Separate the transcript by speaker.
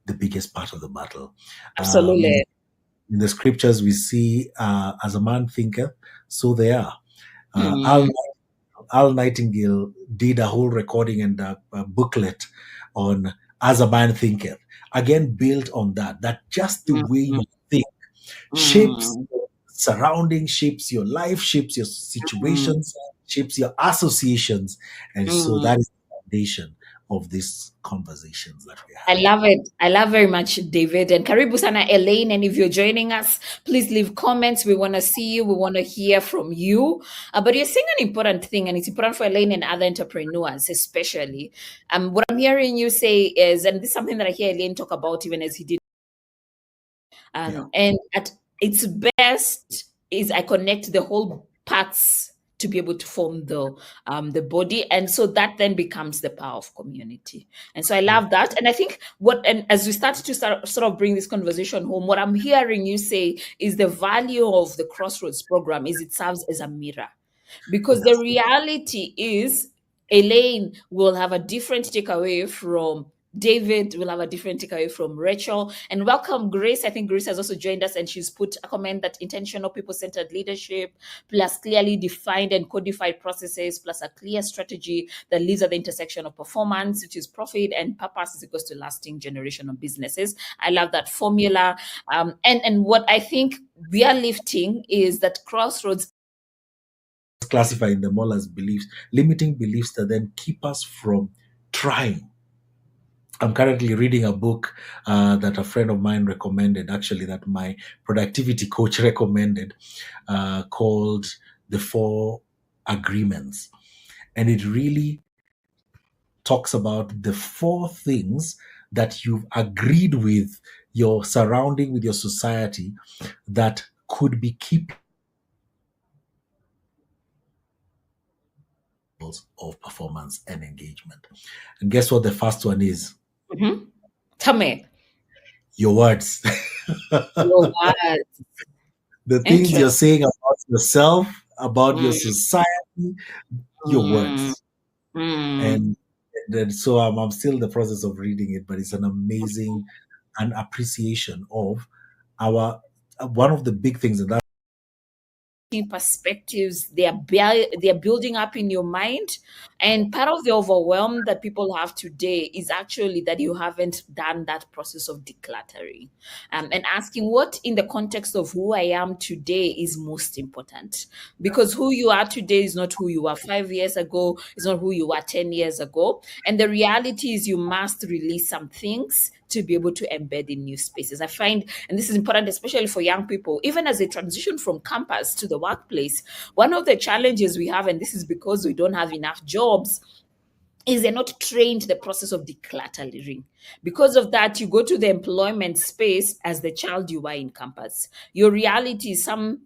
Speaker 1: the biggest part of the battle.
Speaker 2: Absolutely.
Speaker 1: In the scriptures, we see, as a man thinketh, so they are. Al Nightingale did a whole recording and a booklet on As a Man Thinketh. Again, built on that just the way you think shapes your surrounding, shapes your life, shapes your situations, shapes your associations. And so that is the foundation of these conversations that we have.
Speaker 2: I love it. I love very much, David. And Karibu Sana Elaine. And if you're joining us, please leave comments. We want to see you. We want to hear from you. But you're saying an important thing, and it's important for Elaine and other entrepreneurs, especially. What I'm hearing you say is, and this is something that I hear Elaine talk about even as he did. And at its best is I connect the whole parts to be able to form the body, and so that then becomes the power of community. And so I love that. And I think and as we start to sort of bring this conversation home, what I'm hearing you say is the value of the Crossroads program is it serves as a mirror, because the reality is Elaine will have a different takeaway from David, will have a different takeaway from Rachel. And welcome, Grace. I think Grace has also joined us, and she's put a comment that intentional people-centered leadership plus clearly defined and codified processes plus a clear strategy that lives at the intersection of performance, which is profit, and purpose is equals to lasting generational businesses. I love that formula. And what I think we are lifting is that Crossroads
Speaker 1: classifying them all as beliefs, limiting beliefs that then keep us from trying. I'm currently reading a book that a friend of mine recommended, actually, that my productivity coach recommended, called The 4 Agreements. And it really talks about the 4 things that you've agreed with your surrounding, with your society, that could be keeping of performance and engagement. And guess what the first one is?
Speaker 2: Tell me.
Speaker 1: Your words.
Speaker 2: Your words.
Speaker 1: The things you're saying about yourself, about your society, your words. And so I'm still in the process of reading it, but it's an amazing an appreciation of one of the big things, and that
Speaker 2: perspectives they're building up in your mind. And part of the overwhelm that people have today is actually that you haven't done that process of decluttering, and asking what in the context of who I am today is most important, because who you are today is not who you were 5 years ago, is not who you were 10 years ago. And the reality is you must release some things to be able to embed in new spaces. I find, and this is important, especially for young people, even as they transition from campus to the workplace, one of the challenges we have, and this is because we don't have enough jobs, is they're not trained the process of decluttering. Because of that, you go to the employment space as the child you were in campus. Your reality is some